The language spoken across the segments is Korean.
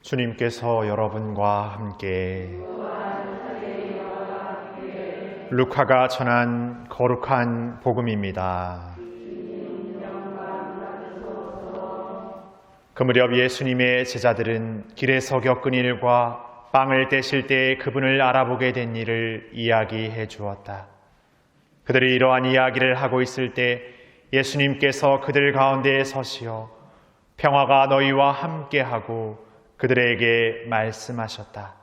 주님께서 여러분과 함께 루카가 전한 거룩한 복음입니다. 그 무렵 예수님의 제자들은 길에서 겪은 일과 빵을 떼실 때 그분을 알아보게 된 일을 이야기해 주었다. 그들이 이러한 이야기를 하고 있을 때 예수님께서 그들 가운데에 서시어 평화가 너희와 함께하고 그들에게 말씀하셨다.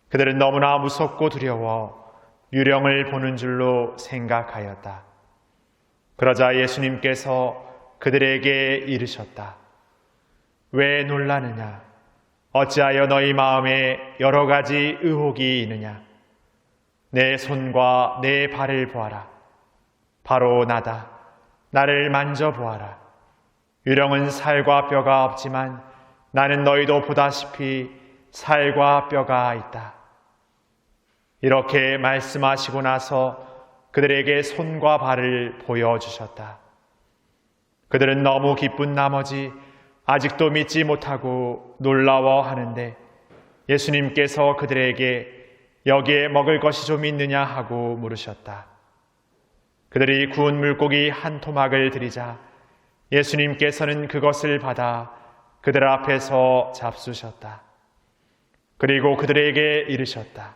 그들은 너무나 무섭고 두려워 유령을 보는 줄로 생각하였다. 그러자 예수님께서 그들에게 이르셨다. 왜 놀라느냐? 어찌하여 너희 마음에 여러 가지 의혹이 있느냐? 내 손과 내 발을 보아라. 바로 나다. 나를 만져보아라. 유령은 살과 뼈가 없지만 나는 너희도 보다시피 살과 뼈가 있다. 이렇게 말씀하시고 나서 그들에게 손과 발을 보여주셨다. 그들은 너무 기쁜 나머지 아직도 믿지 못하고 놀라워하는데 예수님께서 그들에게 여기에 먹을 것이 좀 있느냐 하고 물으셨다. 그들이 구운 물고기 한 토막을 드리자 예수님께서는 그것을 받아 그들 앞에서 잡수셨다. 그리고 그들에게 이르셨다.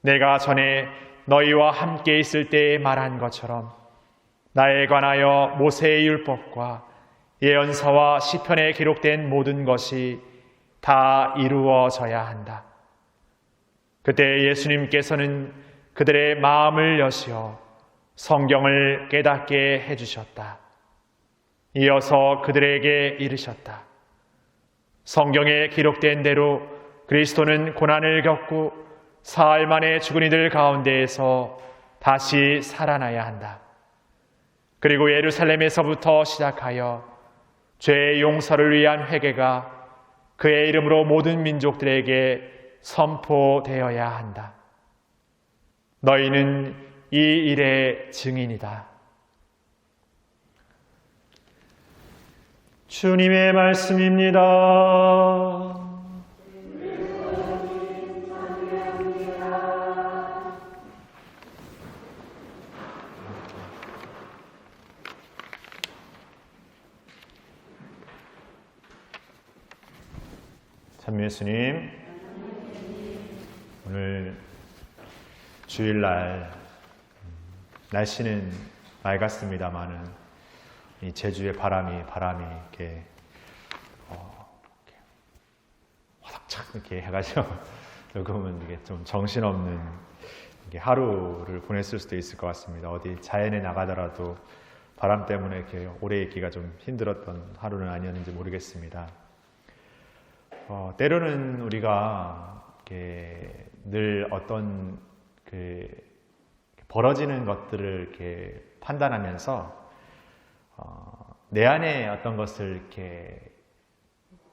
내가 전에 너희와 함께 있을 때에 말한 것처럼 나에 관하여 모세의 율법과 예언서와 시편에 기록된 모든 것이 다 이루어져야 한다. 그때 예수님께서는 그들의 마음을 여시어 성경을 깨닫게 해주셨다. 이어서 그들에게 이르셨다. 성경에 기록된 대로 그리스도는 고난을 겪고 사흘 만에 죽은 이들 가운데에서 다시 살아나야 한다. 그리고 예루살렘에서부터 시작하여 죄의 용서를 위한 회개가 그의 이름으로 모든 민족들에게 선포되어야 한다. 너희는 이 일의 증인이다. 주님의 말씀입니다. 참 예수님, 오늘 주일날 날씨는 맑았습니다만은 이 제주의 바람이 이렇게 화닥착 이렇게 해가지고 조금은 이게 좀 정신없는 하루를 보냈을 수도 있을 것 같습니다. 어디 자연에 나가더라도 바람 때문에 이렇게 오래 있기가 좀 힘들었던 하루는 아니었는지 모르겠습니다. 때로는 우리가 늘 어떤 벌어지는 것들을 이렇게 판단하면서 내 안에 어떤 것을 이렇게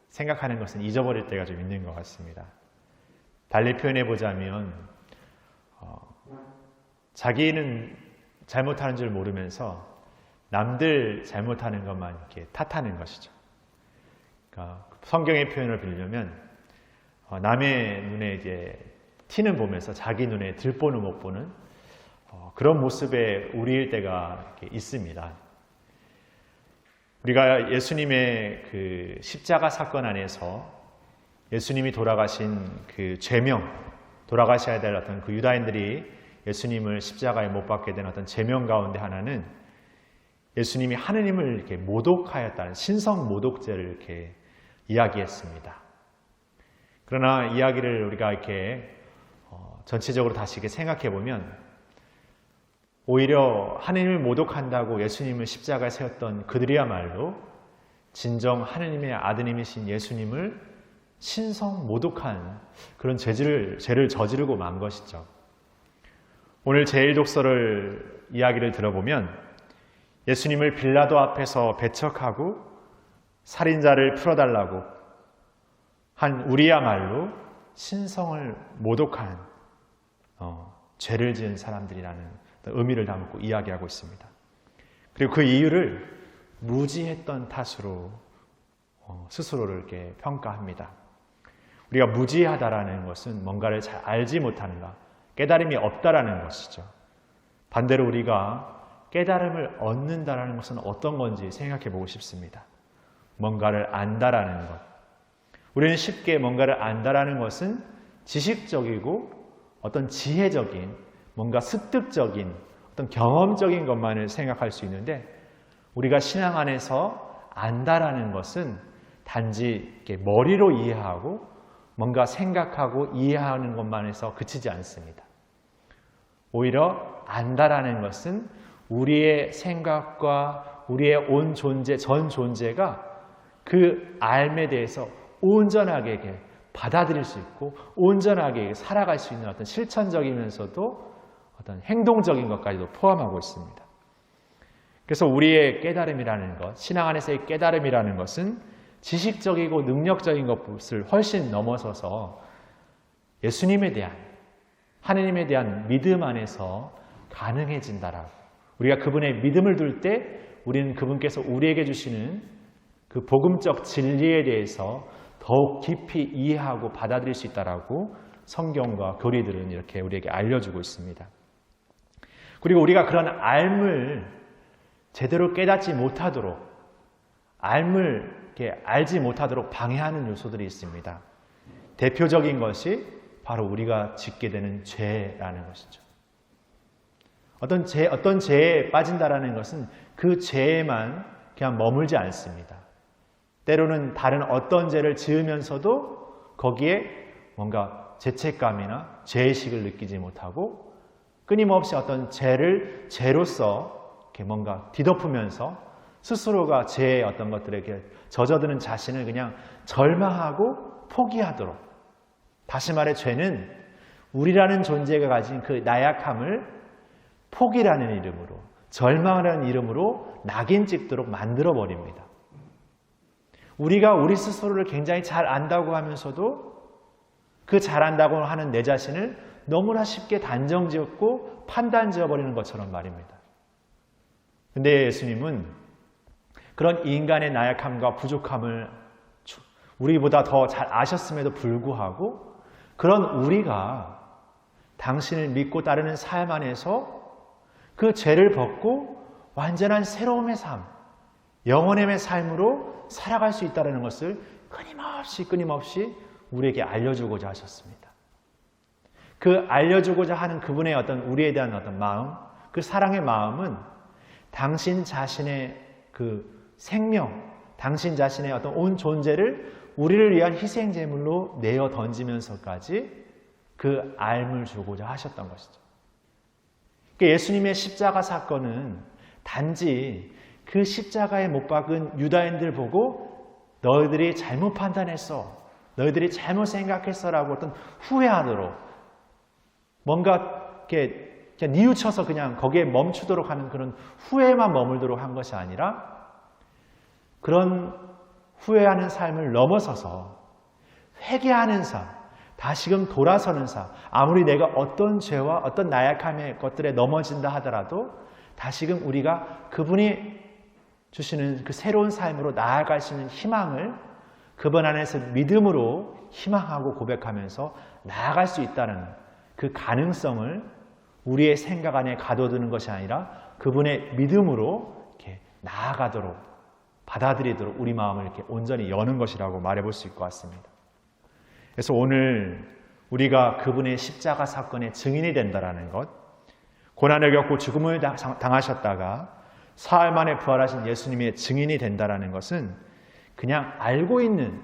생각하는 것은 잊어버릴 때가 좀 있는 것 같습니다. 달리 표현해 보자면 자기는 잘못하는 줄 모르면서 남들 잘못하는 것만 이렇게 탓하는 것이죠. 그러니까 성경의 표현을 빌리려면 남의 눈에 이제 티는 보면서 자기 눈에 들보는 못 보는 그런 모습의 우리일 때가 이렇게 있습니다. 우리가 예수님의 그 십자가 사건 안에서 예수님이 돌아가신 그 제명, 돌아가셔야 될 어떤 그 유다인들이 예수님을 십자가에 못 박게 된 어떤 제명 가운데 하나는 예수님이 하느님을 이렇게 모독하였다는 신성 모독죄를 이렇게 이야기했습니다. 그러나 이야기를 우리가 이렇게 전체적으로 다시 이렇게 생각해 보면 오히려 하느님을 모독한다고 예수님을 십자가에 세웠던 그들이야말로 진정 하느님의 아드님이신 예수님을 신성 모독한 그런 죄를 저지르고 만 것이죠. 오늘 제1독서를 이야기를 들어보면 예수님을 빌라도 앞에서 배척하고 살인자를 풀어달라고 한 우리야말로 신성을 모독한 죄를 지은 사람들이라는 의미를 담고 이야기하고 있습니다. 그리고 그 이유를 무지했던 탓으로 스스로를 이렇게 평가합니다. 우리가 무지하다라는 것은 뭔가를 잘 알지 못하는가, 깨달음이 없다라는 것이죠. 반대로 우리가 깨달음을 얻는다라는 것은 어떤 건지 생각해 보고 싶습니다. 뭔가를 안다라는 것. 우리는 쉽게 뭔가를 안다라는 것은 지식적이고 어떤 지혜적인, 뭔가 습득적인, 어떤 경험적인 것만을 생각할 수 있는데, 우리가 신앙 안에서 안다라는 것은 단지 이렇게 머리로 이해하고 뭔가 생각하고 이해하는 것만 해서 그치지 않습니다. 오히려 안다라는 것은 우리의 생각과 우리의 온 존재, 전 존재가 그 알에 대해서 온전하게 받아들일 수 있고 온전하게 살아갈 수 있는 어떤 실천적이면서도 어떤 행동적인 것까지도 포함하고 있습니다. 그래서 우리의 깨달음이라는 것, 신앙 안에서의 깨달음이라는 것은 지식적이고 능력적인 것을 훨씬 넘어서서 예수님에 대한, 하느님에 대한 믿음 안에서 가능해진다라고. 우리가 그분의 믿음을 둘 때 우리는 그분께서 우리에게 주시는 그 복음적 진리에 대해서 더욱 깊이 이해하고 받아들일 수 있다라고 성경과 교리들은 이렇게 우리에게 알려주고 있습니다. 그리고 우리가 그런 알을 제대로 깨닫지 못하도록, 알을 이렇게 알지 못하도록 방해하는 요소들이 있습니다. 대표적인 것이 바로 우리가 짓게 되는 죄라는 것이죠. 어떤 죄에 빠진다라는 것은 그 죄에만 그냥 머물지 않습니다. 때로는 다른 어떤 죄를 지으면서도 거기에 뭔가 죄책감이나 죄의식을 느끼지 못하고 끊임없이 어떤 죄를 죄로서 이렇게 뭔가 뒤덮으면서 스스로가 죄의 어떤 것들에게 젖어드는 자신을 그냥 절망하고 포기하도록. 다시 말해 죄는 우리라는 존재가 가진 그 나약함을 포기라는 이름으로, 절망이라는 이름으로 낙인 찍도록 만들어버립니다. 우리가 우리 스스로를 굉장히 잘 안다고 하면서도 그 잘 안다고 하는 내 자신을 너무나 쉽게 단정지었고 판단지어버리는 것처럼 말입니다. 근데 예수님은 그런 인간의 나약함과 부족함을 우리보다 더 잘 아셨음에도 불구하고 그런 우리가 당신을 믿고 따르는 삶 안에서 그 죄를 벗고 완전한 새로움의 삶, 영원의 삶으로 살아갈 수 있다는 것을 끊임없이 우리에게 알려주고자 하셨습니다. 그 알려주고자 하는 그분의 어떤 우리에 대한 어떤 마음, 그 사랑의 마음은 당신 자신의 그 생명, 당신 자신의 어떤 온 존재를 우리를 위한 희생 제물로 내어 던지면서까지 그 알을 주고자 하셨던 것이죠. 예수님의 십자가 사건은 단지 그 십자가에 못 박은 유다인들 보고 너희들이 잘못 판단했어, 너희들이 잘못 생각했어 라고 어떤 후회하도록 뭔가 이렇게 그냥 뉘우쳐서 그냥 거기에 멈추도록 하는 그런 후회만 머물도록 한 것이 아니라 그런 후회하는 삶을 넘어서서 회개하는 삶, 다시금 돌아서는 삶, 아무리 내가 어떤 죄와 어떤 나약함의 것들에 넘어진다 하더라도 다시금 우리가 그분이 주시는 그 새로운 삶으로 나아갈 수 있는 희망을 그분 안에서 믿음으로 희망하고 고백하면서 나아갈 수 있다는 그 가능성을 우리의 생각 안에 가둬두는 것이 아니라 그분의 믿음으로 이렇게 나아가도록 받아들이도록 우리 마음을 이렇게 온전히 여는 것이라고 말해볼 수 있을 것 같습니다. 그래서 오늘 우리가 그분의 십자가 사건의 증인이 된다는 것, 고난을 겪고 죽음을 당하셨다가 사흘 만에 부활하신 예수님의 증인이 된다는 것은 그냥 알고 있는,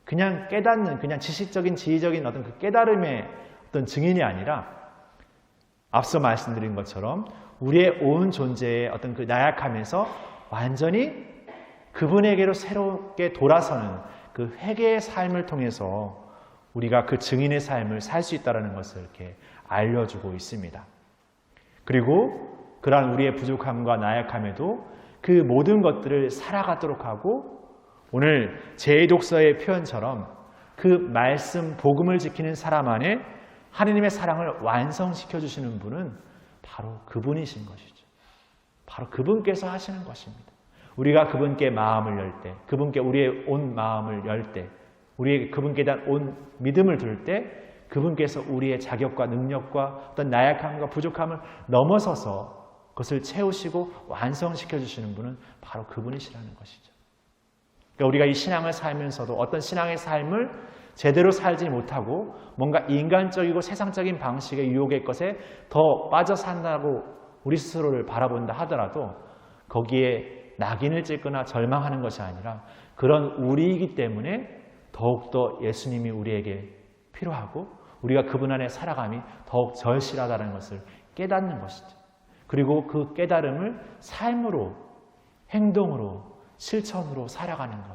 그냥 깨닫는, 그냥 지식적인, 지휘적인 어떤 그 깨달음의 어떤 증인이 아니라 앞서 말씀드린 것처럼 우리의 온 존재의 어떤 그 나약함에서 완전히 그분에게로 새롭게 돌아서는 그 회개의 삶을 통해서 우리가 그 증인의 삶을 살 수 있다는 것을 이렇게 알려주고 있습니다. 그리고 그러한 우리의 부족함과 나약함에도 그 모든 것들을 살아가도록 하고 오늘 제2독서의 표현처럼 그 말씀, 복음을 지키는 사람 안에 하느님의 사랑을 완성시켜 주시는 분은 바로 그분이신 것이죠. 바로 그분께서 하시는 것입니다. 우리가 그분께 마음을 열 때, 그분께 우리의 온 마음을 열 때, 우리에게 그분께 대한 온 믿음을 둘 때 그분께서 우리의 자격과 능력과 어떤 나약함과 부족함을 넘어서서 그것을 채우시고 완성시켜 주시는 분은 바로 그분이시라는 것이죠. 그러니까 우리가 이 신앙을 살면서도 어떤 신앙의 삶을 제대로 살지 못하고 뭔가 인간적이고 세상적인 방식의 유혹의 것에 더 빠져 산다고 우리 스스로를 바라본다 하더라도 거기에 낙인을 찍거나 절망하는 것이 아니라 그런 우리이기 때문에 더욱더 예수님이 우리에게 필요하고 우리가 그분 안에 살아감이 더욱 절실하다는 것을 깨닫는 것이죠. 그리고 그 깨달음을 삶으로, 행동으로, 실천으로 살아가는 것.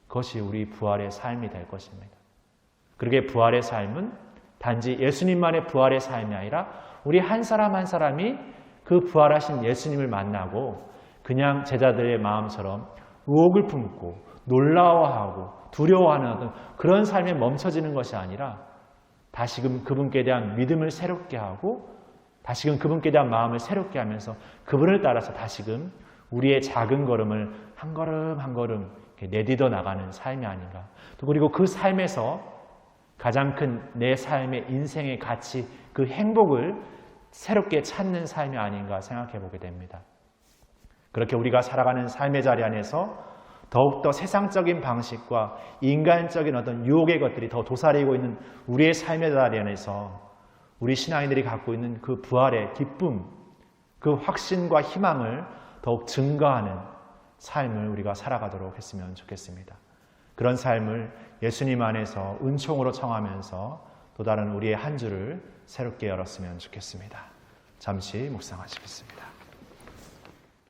그것이 우리 부활의 삶이 될 것입니다. 그러게 부활의 삶은 단지 예수님만의 부활의 삶이 아니라 우리 한 사람 한 사람이 그 부활하신 예수님을 만나고 그냥 제자들의 마음처럼 의혹을 품고 놀라워하고 두려워하는 어떤 그런 삶에 멈춰지는 것이 아니라 다시금 그분께 대한 믿음을 새롭게 하고 다시금 그분께 대한 마음을 새롭게 하면서 그분을 따라서 다시금 우리의 작은 걸음을 한 걸음 한 걸음 내딛어 나가는 삶이 아닌가. 또 그리고 그 삶에서 가장 큰 내 삶의 인생의 가치, 그 행복을 새롭게 찾는 삶이 아닌가 생각해 보게 됩니다. 그렇게 우리가 살아가는 삶의 자리 안에서 더욱더 세상적인 방식과 인간적인 어떤 유혹의 것들이 더 도사리고 있는 우리의 삶의 자리 안에서 우리 신앙인들이 갖고 있는 그 부활의 기쁨, 그 확신과 희망을 더욱 증가하는 삶을 우리가 살아가도록 했으면 좋겠습니다. 그런 삶을 예수님 안에서 은총으로 청하면서 또 다른 우리의 한 주를 새롭게 열었으면 좋겠습니다. 잠시 묵상하시겠습니다.